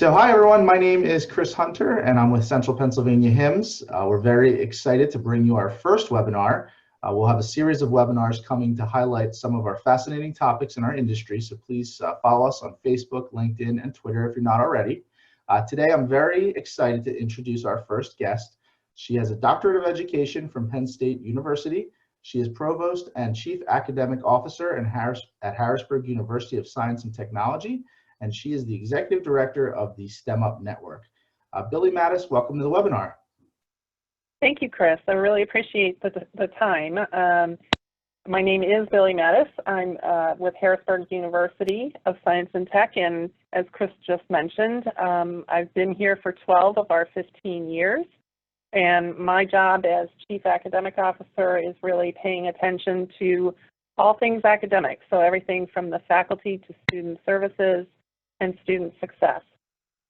So hi everyone, my name is Chris Hunter and I'm with Central Pennsylvania HIMSS. We're very excited to bring you our first webinar. We'll have a series of webinars coming to highlight some of our fascinating topics in our industry, so please follow us on Facebook, LinkedIn, and Twitter if you're not already. Today I'm very excited to introduce our first guest. She has a doctorate of education from Penn State University. She is Provost and Chief Academic Officer at Harrisburg University of Science and Technology, and she is the Executive Director of the STEM Up Network. Bili Mattes, welcome to the webinar. Thank you, Chris. I really appreciate the time. My name is Bili Mattes. I'm with Harrisburg University of Science and Tech, and as Chris just mentioned, I've been here for 12 of our 15 years. And my job as Chief Academic Officer is really paying attention to all things academic, so everything from the faculty to student services and student success.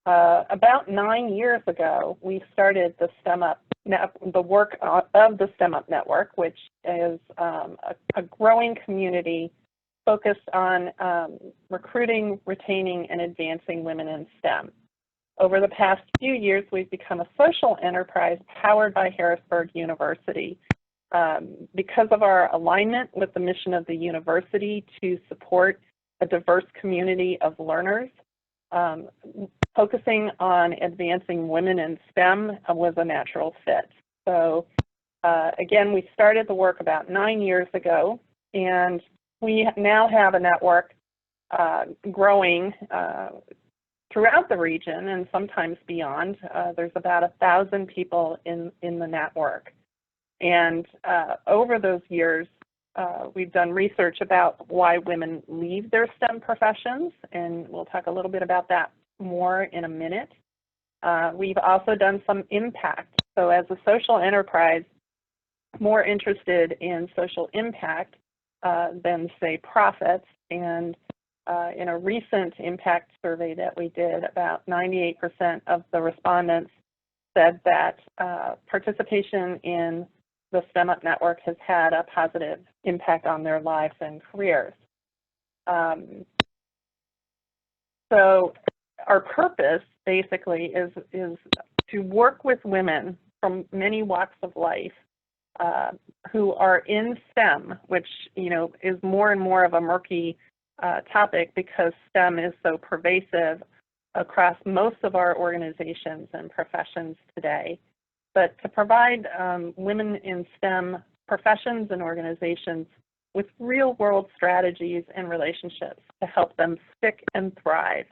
About 9 years ago, we started the STEM Up, the work of the STEM Up Network, which is a growing community focused on recruiting, retaining, and advancing women in STEM. Over the past few years, we've become a social enterprise powered by Harrisburg University. Because of our alignment with the mission of the university to support a diverse community of learners, focusing on advancing women in STEM was a natural fit. So again, we started the work about 9 years ago, and we now have a network growing throughout the region and sometimes beyond. There's about 1,000 people in the network. And over those years, we've done research about why women leave their STEM professions, and we'll talk a little bit about that more in a minute. We've also done some impact. So as a social enterprise, more interested in social impact than, say, profits. And in a recent impact survey that we did, about 98% of the respondents said that participation in the STEM Up Network has had a positive impact on their lives and careers. So our purpose basically is to work with women from many walks of life who are in STEM, which is more and more of a murky topic because STEM is so pervasive across most of our organizations and professions today. But to provide women in STEM professions and organizations with real-world strategies and relationships to help them stick and thrive.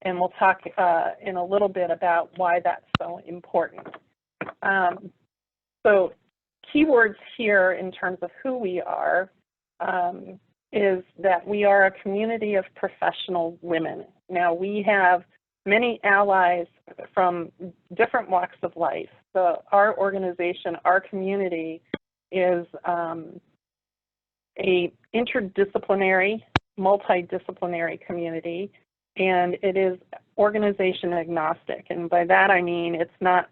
And we'll talk in a little bit about why that's so important. So keywords here in terms of who we are is that we are a community of professional women. Now, we have many allies from different walks of life. So our organization, our community, is a interdisciplinary, multidisciplinary community, and it is organization agnostic. And by that I mean it's not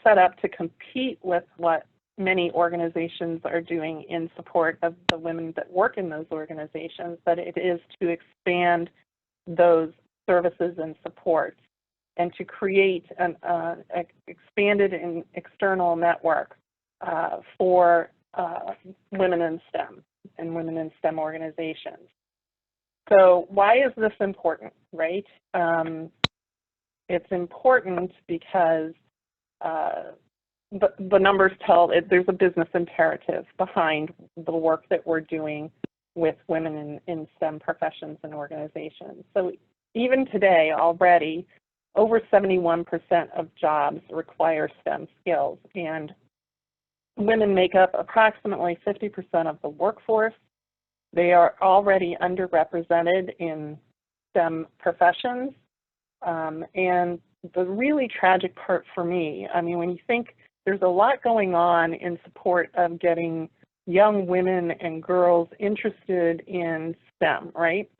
set up to compete with what many organizations are doing in support of the women that work in those organizations, but it is to expand those services and supports and to create an expanded and external network for women in STEM and women in STEM organizations. So why is this important, right? It's important because the numbers tell it, there's a business imperative behind the work that we're doing with women in STEM professions and organizations. So even today already, over 71% of jobs require STEM skills, and women make up approximately 50% of the workforce. They are already underrepresented in STEM professions, and the really tragic part for me, I mean, when you think there's a lot going on in support of getting young women and girls interested in STEM, right?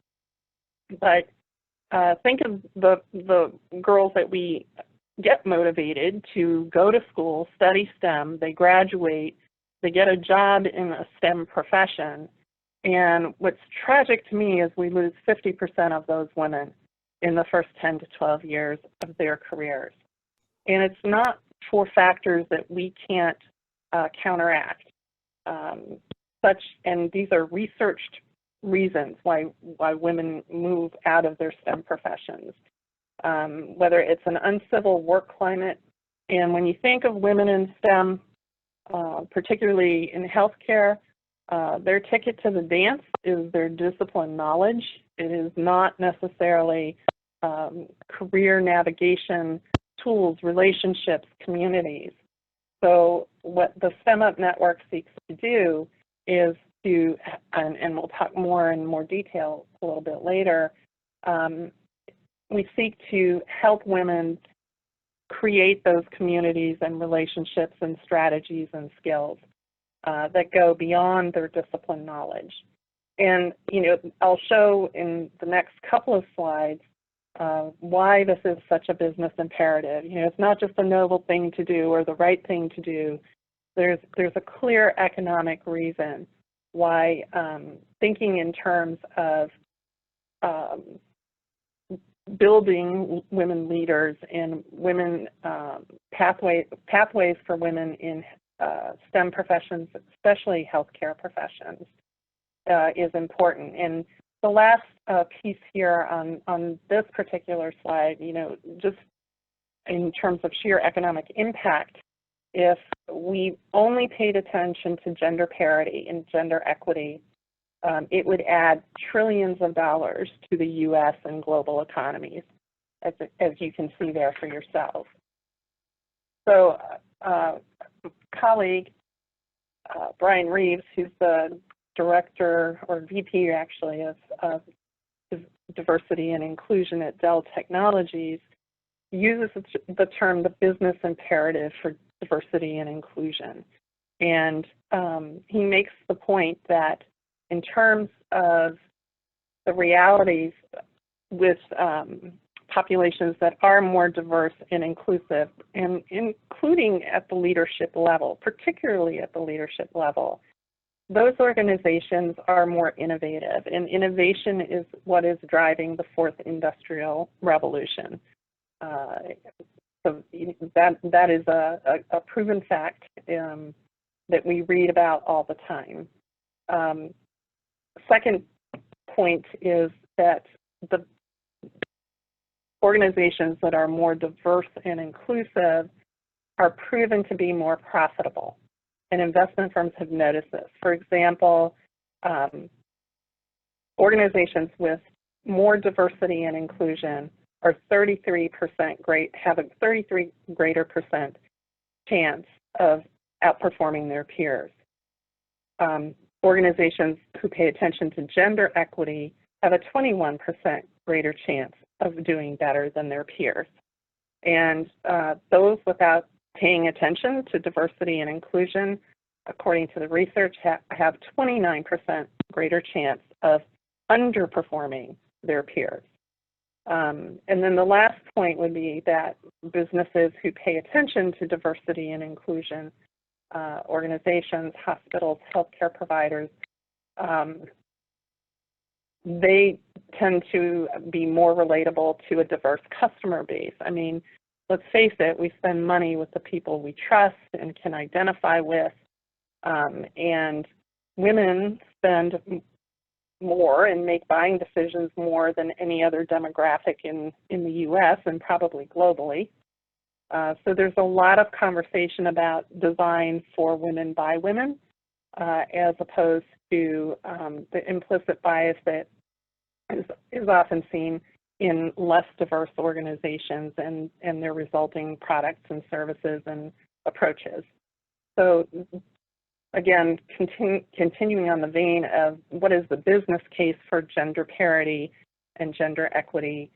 But think of the girls that we get motivated to go to school, study STEM, they graduate, they get a job in a STEM profession, and what's tragic to me is we lose 50% of those women in the first 10 to 12 years of their careers. And it's not for factors that we can't counteract. And these are researched reasons why women move out of their STEM professions. Whether it's an uncivil work climate, and when you think of women in STEM, particularly in healthcare, their ticket to the dance is their discipline knowledge. It is not necessarily career navigation tools, relationships, communities. So what the STEM Up Network seeks to do is to, and we'll talk more in more detail a little bit later, we seek to help women create those communities and relationships and strategies and skills that go beyond their discipline knowledge. And, I'll show in the next couple of slides why this is such a business imperative. It's not just a noble thing to do or the right thing to do. There's a clear economic reason why thinking in terms of building women leaders and women pathways for women in STEM professions, especially healthcare professions, is important. And the last piece here on this particular slide, just in terms of sheer economic impact, if we only paid attention to gender parity and gender equity, it would add trillions of dollars to the U.S. and global economies, as you can see there for yourselves. So, colleague Brian Reeves, who's the director, or VP actually, of diversity and inclusion at Dell Technologies, uses the term the business imperative for diversity and inclusion. And he makes the point that in terms of the realities with populations that are more diverse and inclusive, and including at the leadership level, particularly at the leadership level, those organizations are more innovative, and innovation is what is driving the fourth industrial revolution. So that is a proven fact that we read about all the time. Second point is that the organizations that are more diverse and inclusive are proven to be more profitable, and investment firms have noticed this. For example, organizations with more diversity and inclusion are 33% have a 33 greater percent chance of outperforming their peers. Organizations who pay attention to gender equity have a 21% greater chance of doing better than their peers. And those without paying attention to diversity and inclusion, according to the research, have 29% greater chance of underperforming their peers. And then the last point would be that businesses who pay attention to diversity and inclusion, organizations, hospitals, healthcare providers, they tend to be more relatable to a diverse customer base. I mean, let's face it, we spend money with the people we trust and can identify with, and women spend more and make buying decisions more than any other demographic in the U.S. and probably globally. So there's a lot of conversation about design for women by women, as opposed to the implicit bias that is often seen in less diverse organizations and their resulting products and services and approaches. So again, continuing on the vein of what is the business case for gender parity and gender equity,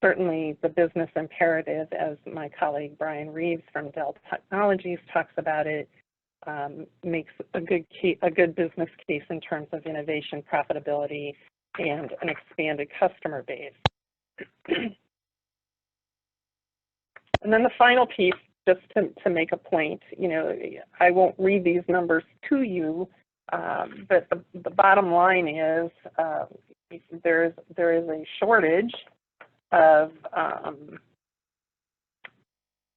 certainly the business imperative, as my colleague Brian Reeves from Dell Technologies talks about it, makes a good business case in terms of innovation, profitability, and an expanded customer base. And then the final piece, just to make a point, I won't read these numbers to you, but the bottom line is there is a shortage of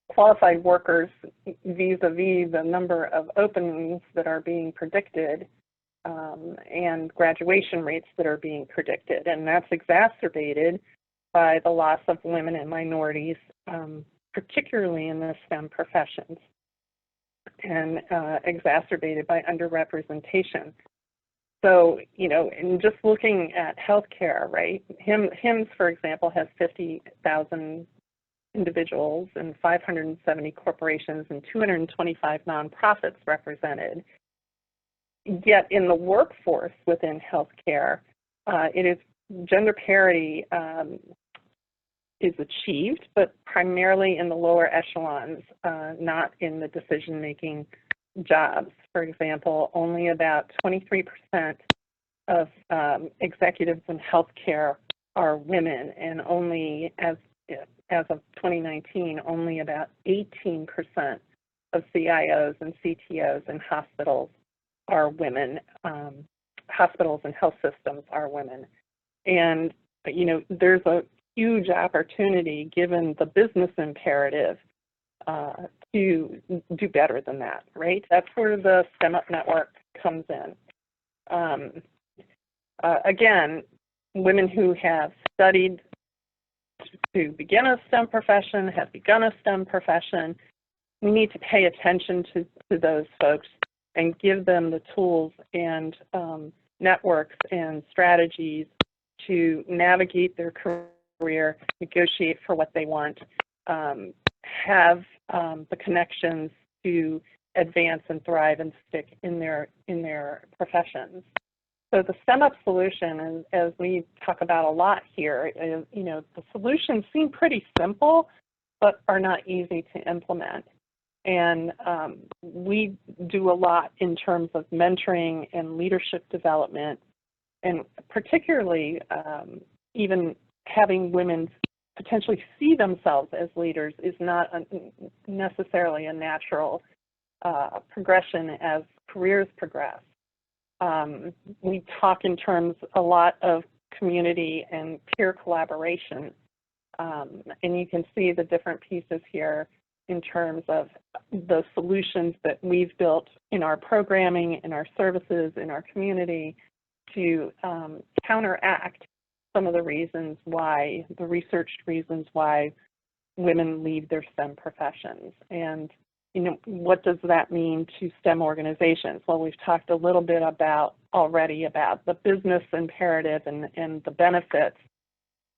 qualified workers vis-a-vis the number of openings that are being predicted and graduation rates that are being predicted. And that's exacerbated by the loss of women and minorities, particularly in the STEM professions, and exacerbated by underrepresentation. So, you know, in just looking at healthcare, right, HIMSS, for example, has 50,000 individuals and 570 corporations and 225 nonprofits represented. Yet in the workforce within healthcare, it is gender parity is achieved, but primarily in the lower echelons, not in the decision-making jobs. For example, only about 23% of executives in healthcare are women, and only as of 2019, only about 18% of CIOs and CTOs in hospitals are women. Hospitals and health systems are women. And, you know, there's a huge opportunity, given the business imperative, to do better than that, right? That's where the STEM Up Network comes in. Again, women who have studied to begin a STEM profession, have begun a STEM profession, we need to pay attention to those folks and give them the tools and networks and strategies to navigate their career, negotiate for what they want, have the connections to advance and thrive and stick in their professions. So the STEM Up solution, as we talk about a lot here, is, you know, the solutions seem pretty simple, but are not easy to implement. And we do a lot in terms of mentoring and leadership development, and particularly even having women potentially see themselves as leaders is not necessarily a natural progression as careers progress. We talk in terms a lot of community and peer collaboration, and you can see the different pieces here in terms of the solutions that we've built in our programming, in our services, in our community to counteract some of the reasons why, the researched reasons why women leave their STEM professions. And, you know, what does that mean to STEM organizations? Well, we've talked a little bit already about the business imperative and the benefits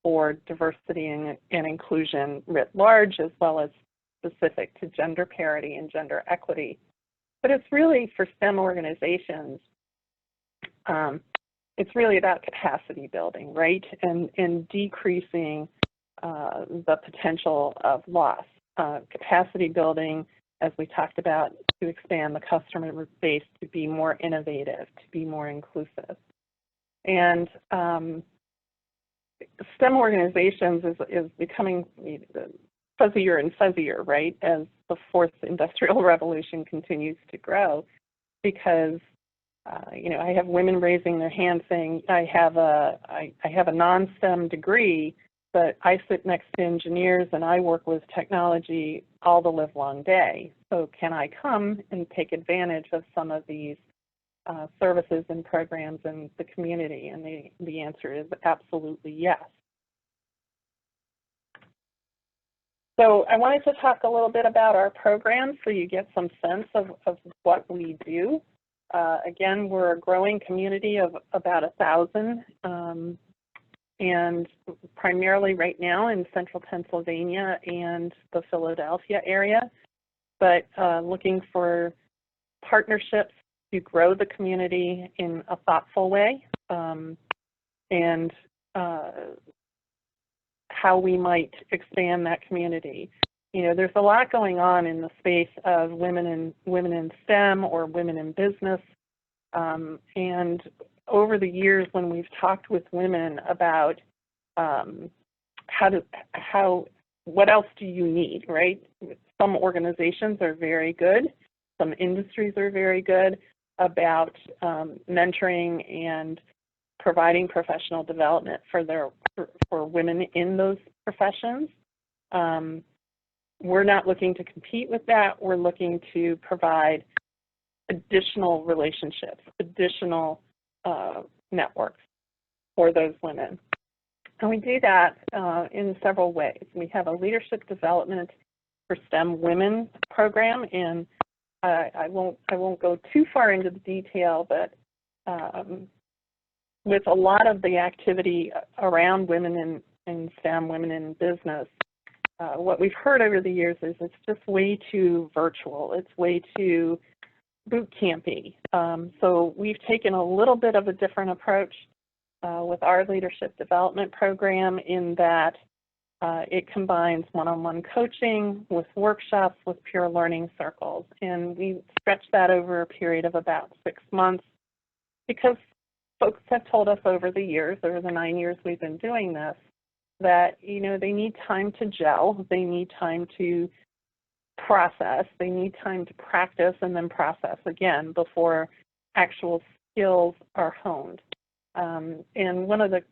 for diversity and inclusion writ large, as well as specific to gender parity and gender equity. But it's really, for STEM organizations, it's really about capacity building, right? And decreasing the potential of loss. Capacity building, as we talked about, to expand the customer base, to be more innovative, to be more inclusive. And STEM organizations is becoming fuzzier and fuzzier, right, as the fourth industrial revolution continues to grow, because you know, I have women raising their hands saying, I have a non-STEM degree, but I sit next to engineers and I work with technology all the livelong day. So can I come and take advantage of some of these services and programs in the community? And the answer is absolutely yes. So I wanted to talk a little bit about our program so you get some sense of what we do. Again, we're a growing community of about 1,000, and primarily right now in central Pennsylvania and the Philadelphia area, but looking for partnerships to grow the community in a thoughtful way, and how we might expand that community. You know, there's a lot going on in the space of women in STEM or women in business, and over the years, when we've talked with women about what else do you need, right? Some organizations are very good, some industries are very good about mentoring and providing professional development for women in those professions. We're not looking to compete with that. We're looking to provide additional relationships, additional networks for those women. And we do that in several ways. We have a leadership development for STEM women program, and I won't go too far into the detail, but with a lot of the activity around women in STEM, women in business, what we've heard over the years is it's just way too virtual. It's way too boot campy. So we've taken a little bit of a different approach with our leadership development program, in that it combines one-on-one coaching with workshops with peer learning circles. And we stretch that over a period of about 6 months, because folks have told us over the years, over the 9 years we've been doing this, that they need time to gel, they need time to process, they need time to practice and then process again before actual skills are honed. And one of the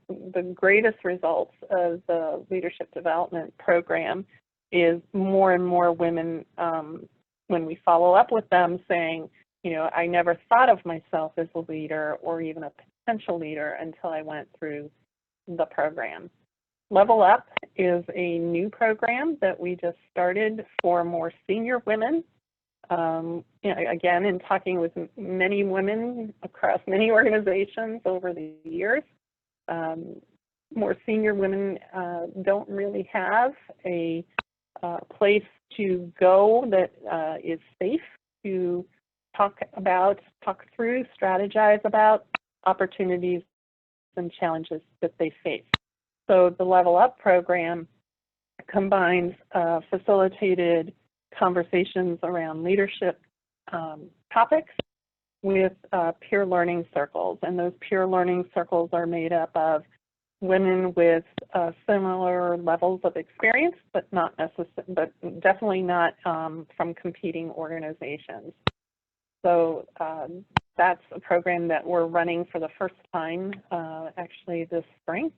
greatest results of the leadership development program is more and more women, when we follow up with them, saying, I never thought of myself as a leader or even a potential leader until I went through the program. Level Up is a new program that we just started for more senior women. Again, in talking with many women across many organizations over the years, more senior women don't really have a place to go that is safe to talk through, strategize about opportunities and challenges that they face. So the Level Up program combines facilitated conversations around leadership topics with peer learning circles. And those peer learning circles are made up of women with similar levels of experience, but definitely not from competing organizations. So that's a program that we're running for the first time actually this spring,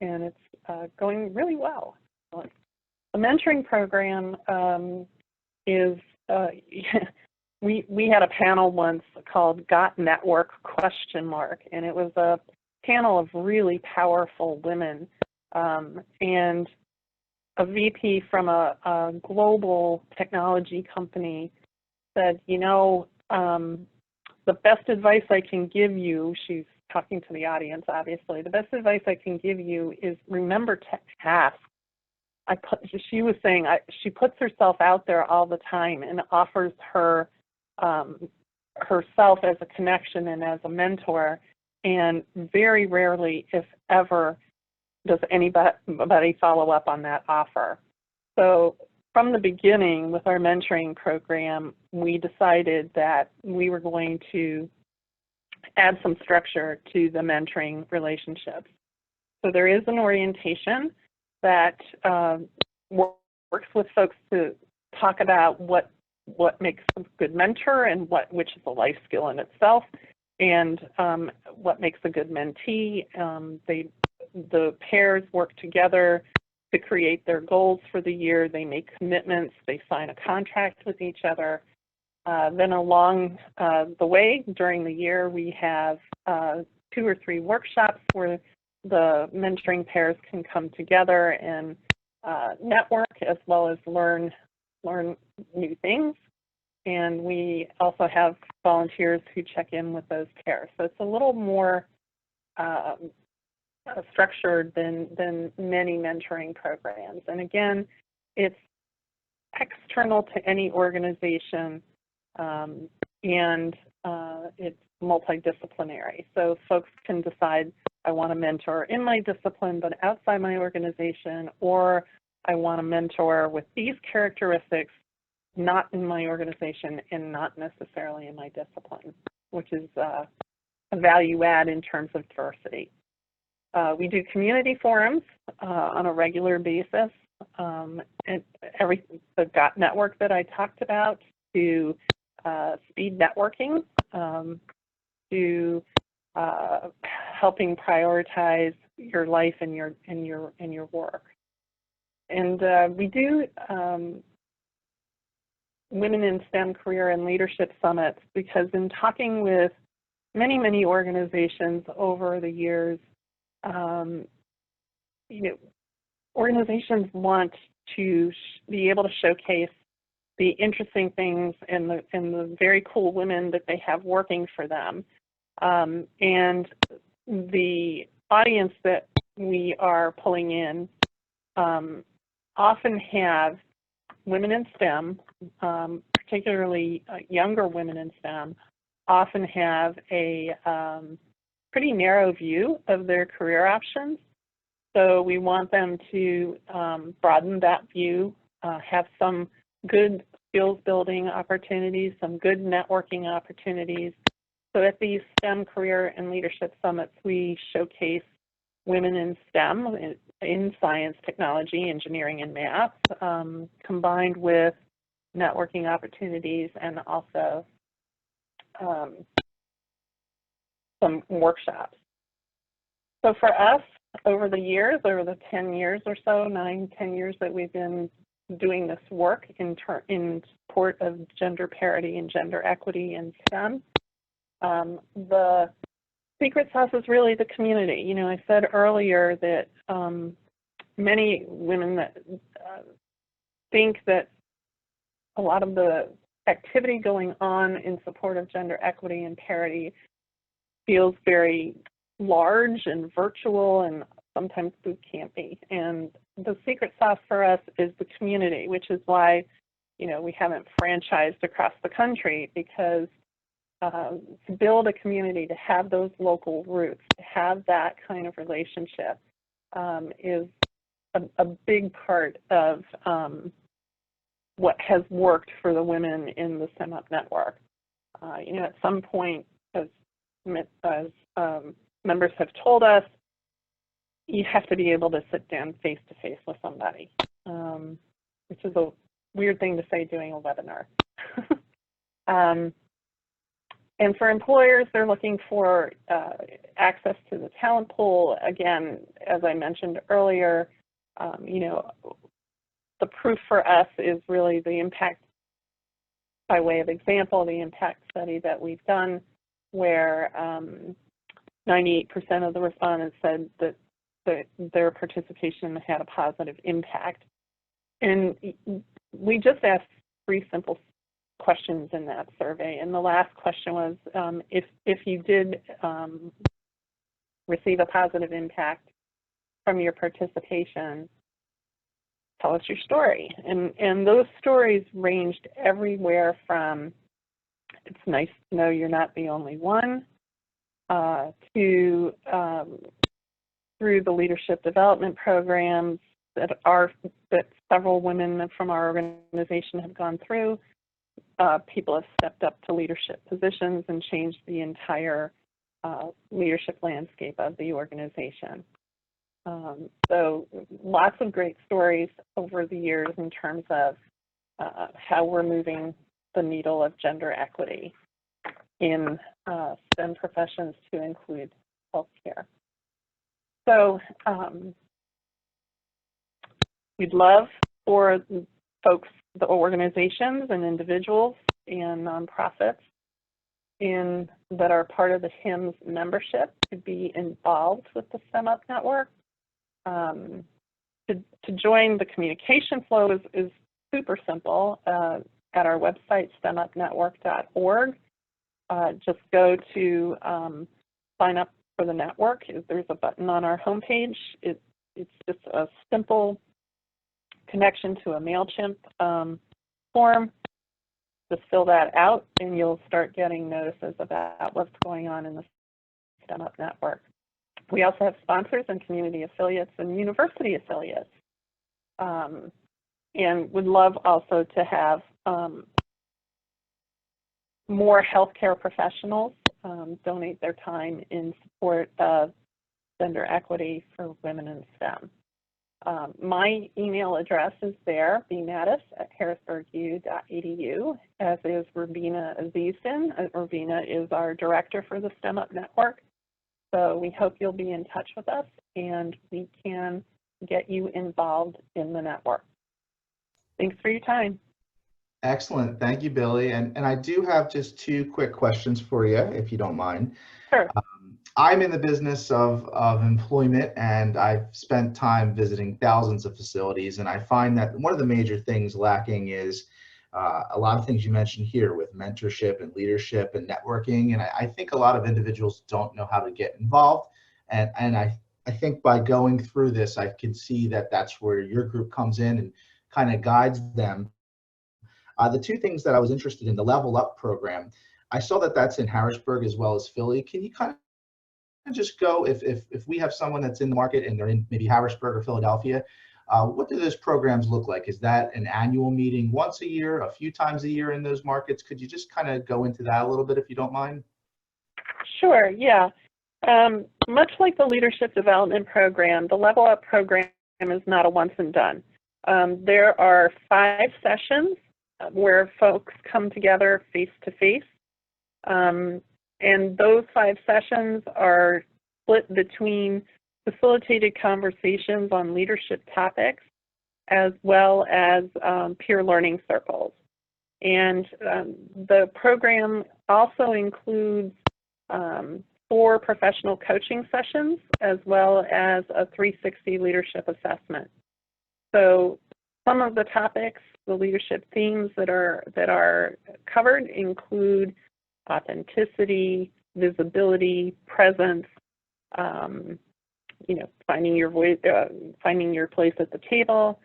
and it's going really well. The mentoring program is, we had a panel once called Got Network ? And it was a panel of really powerful women, and a VP from a global technology company said, the best advice I can give you, she's talking to the audience obviously, the best advice I can give you is remember to ask. She was saying she puts herself out there all the time and offers herself as a connection and as a mentor, and very rarely, if ever, does anybody follow up on that offer. So from the beginning with our mentoring program, we decided that we were going to add some structure to the mentoring relationships. So there is an orientation that works with folks to talk about what makes a good mentor and which is a life skill in itself, and what makes a good mentee. The pairs work together to create their goals for the year. They make commitments. They sign a contract with each other. Then along the way during the year, we have 2 or 3 workshops where the mentoring pairs can come together and network as well as learn new things. And we also have volunteers who check in with those pairs. So it's a little more structured than many mentoring programs. And again, it's external to any organization, and it's multidisciplinary. So folks can decide, I want to mentor in my discipline but outside my organization, or I want to mentor with these characteristics not in my organization and not necessarily in my discipline, which is a value add in terms of diversity. We do community forums on a regular basis, and the GOT network that I talked about, to speed networking, to helping prioritize your life and your work. And we do Women in STEM Career and Leadership Summits because in talking with many organizations over the years, organizations want to be able to showcase the interesting things and the very cool women that they have working for them. And the audience that we are pulling in often have women in STEM, particularly younger women in STEM, often have a pretty narrow view of their career options. So we want them to broaden that view, have some good skills building opportunities, some good networking opportunities. So at these STEM Career and Leadership Summits, we showcase women in STEM, in science, technology, engineering, and math, combined with networking opportunities and also some workshops. So for us, over the years, over the 10 years or so, 9-10 years that we've been doing this work in support of gender parity and gender equity in STEM, the secret sauce is really the community. You know, I said earlier that many women that think that a lot of the activity going on in support of gender equity and parity feels very large and virtual and sometimes boot campy. And the secret sauce for us is the community, which is why, you know, we haven't franchised across the country, because to build a community, to have those local roots, to have that kind of relationship is a big part of what has worked for the women in the STEM Up network. You know, at some point, as members have told us, you have to be able to sit down face-to-face with somebody, which is a weird thing to say doing a webinar. And for employers, they're looking for access to the talent pool. Again, as I mentioned earlier, you know, the proof for us is really the impact, by way of example, the impact study that we've done, where 98% of the respondents said that their participation had a positive impact. And we just asked 3 simple questions in that survey. And the last question was, if you did receive a positive impact from your participation, tell us your story. And those stories ranged everywhere from, it's nice to know you're not the only one, to through the leadership development programs that several women from our organization have gone through. People have stepped up to leadership positions and changed the entire leadership landscape of the organization. So lots of great stories over the years in terms of how we're moving the needle of gender equity in STEM professions to include healthcare. So we'd love for folks, the organizations and individuals and nonprofits that are part of the HIMSS membership to be involved with the STEM Up network. To join the communication flow is super simple. At our website, stemupnetwork.org, just go to sign up for the network. There's a button on our homepage. It's just a simple connection to a MailChimp form. Just fill that out and you'll start getting notices about what's going on in the STEM Up network. We also have sponsors and community affiliates and university affiliates. And would love also to have more healthcare professionals donate their time in support of gender equity for women in STEM. My email address is there, bmattes@harrisburgu.edu, as is Rubina Azizin. Rubina is our director for the STEM Up network. So we hope you'll be in touch with us and we can get you involved in the network. Thanks for your time. Excellent. Thank you, Billy. And I do have just two quick questions for you, if you don't mind. Sure. I'm in the business of employment, and I've spent time visiting thousands of facilities, and I find that one of the major things lacking is a lot of things you mentioned here with mentorship and leadership and networking. And I think a lot of individuals don't know how to get involved. And I think by going through this, I can see that that's where your group comes in and kind of guides them. The two things that I was interested in, the Level Up program, I saw that that's in Harrisburg as well as Philly. Can you kind of just go, if we have someone that's in the market and they're in maybe Harrisburg or Philadelphia, what do those programs look like? Is that an annual meeting once a year, a few times a year in those markets? Could you just kind of go into that a little bit if you don't mind? Sure, yeah. Much like the Leadership Development Program, the Level Up program is not a once and done. There are 5 sessions where folks come together face to face. And those 5 sessions are split between facilitated conversations on leadership topics as well as peer learning circles. And the program also includes 4 professional coaching sessions as well as a 360 leadership assessment. So some of the topics, the leadership themes that are covered include authenticity, visibility, presence, finding your voice, finding your place at the table,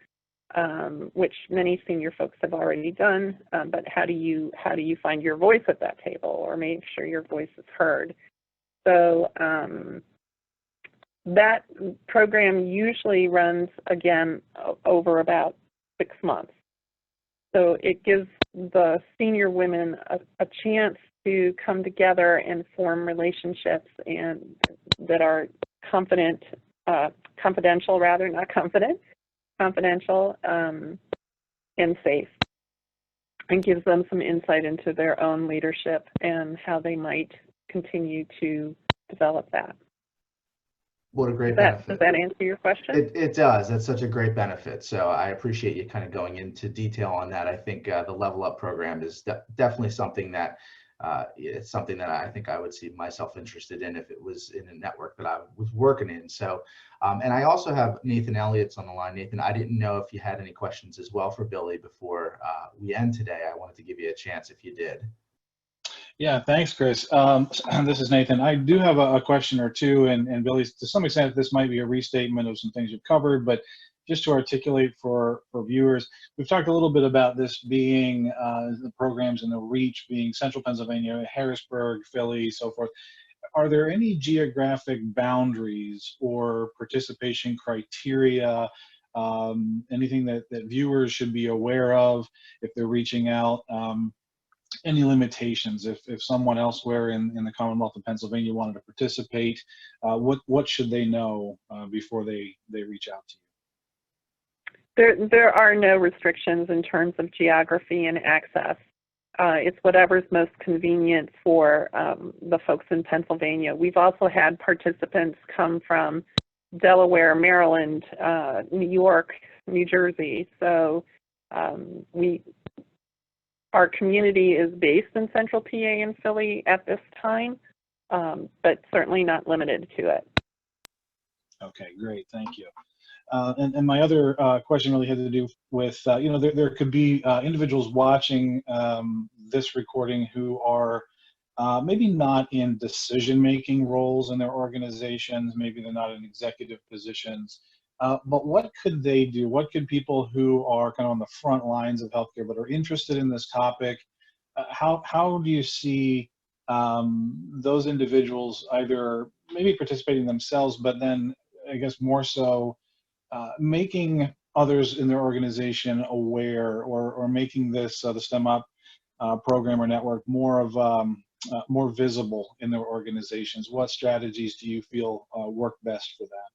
which many senior folks have already done. But how do you find your voice at that table, or make sure your voice is heard? So that program usually runs again over about 6 months. So it gives the senior women a chance to come together and form relationships and that are confidential rather, not confident, confidential and safe, and gives them some insight into their own leadership and how they might continue to develop that. What a great benefit. Does that answer your question? It does. That's such a great benefit. So I appreciate you kind of going into detail on that. I think the Level Up program is definitely something that it's something that I think I would see myself interested in if it was in a network that I was working in. So, and I also have Nathan Elliott's on the line. Nathan, I didn't know if you had any questions as well for Billy before we end today. I wanted to give you a chance if you did. Yeah, thanks, Chris. This is Nathan. I do have a question or two, and Billy, to some extent, this might be a restatement of some things you've covered, but just to articulate for viewers, we've talked a little bit about this being the programs and the reach being Central Pennsylvania, Harrisburg, Philly, so forth. Are there any geographic boundaries or participation criteria, anything that viewers should be aware of if they're reaching out? Any limitations if someone elsewhere in the Commonwealth of Pennsylvania wanted to participate, what should they know before they reach out to you? There are no restrictions in terms of geography and access. It's whatever's most convenient for the folks in Pennsylvania. We've also had participants come from Delaware, Maryland, New York, New Jersey. So our community is based in Central PA and Philly at this time, but certainly not limited to it. Okay, great, thank you. And my other question really had to do with, there could be individuals watching this recording who are maybe not in decision-making roles in their organizations, maybe they're not in executive positions, but what could they do? What could people who are kind of on the front lines of healthcare but are interested in this topic, how do you see those individuals either maybe participating themselves, but then I guess more so making others in their organization aware, or making this the STEM Up program or network more visible in their organizations? What strategies do you feel work best for that?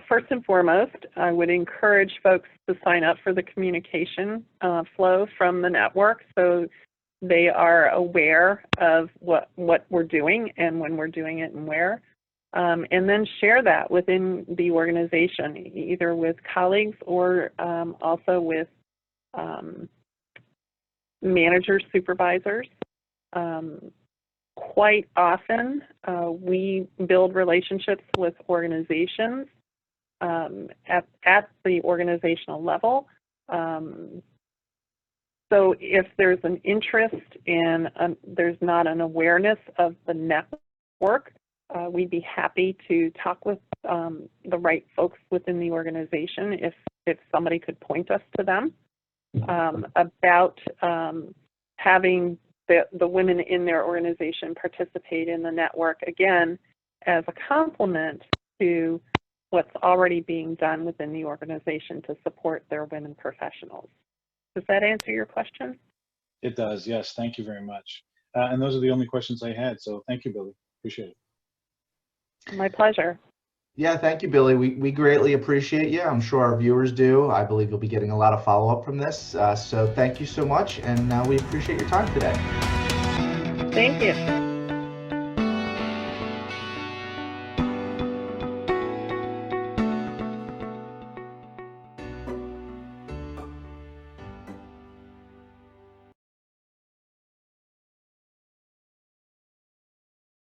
First and foremost, I would encourage folks to sign up for the communication flow from the network. So they are aware of what we're doing and when we're doing it and where. And then share that within the organization, either with colleagues or also with managers, supervisors. Quite often, we build relationships with organizations at the organizational level. So if there's an interest in, there's not an awareness of the network, we'd be happy to talk with the right folks within the organization if somebody could point us to them about having the women in their organization participate in the network, again, as a complement to what's already being done within the organization to support their women professionals. Does that answer your question? It does, yes. Thank you very much. And those are the only questions I had, so thank you, Billy. Appreciate it. My pleasure. Yeah, thank you, Billy. We greatly appreciate you. I'm sure our viewers do. I believe you'll be getting a lot of follow-up from this. So thank you so much, and we appreciate your time today. Thank you.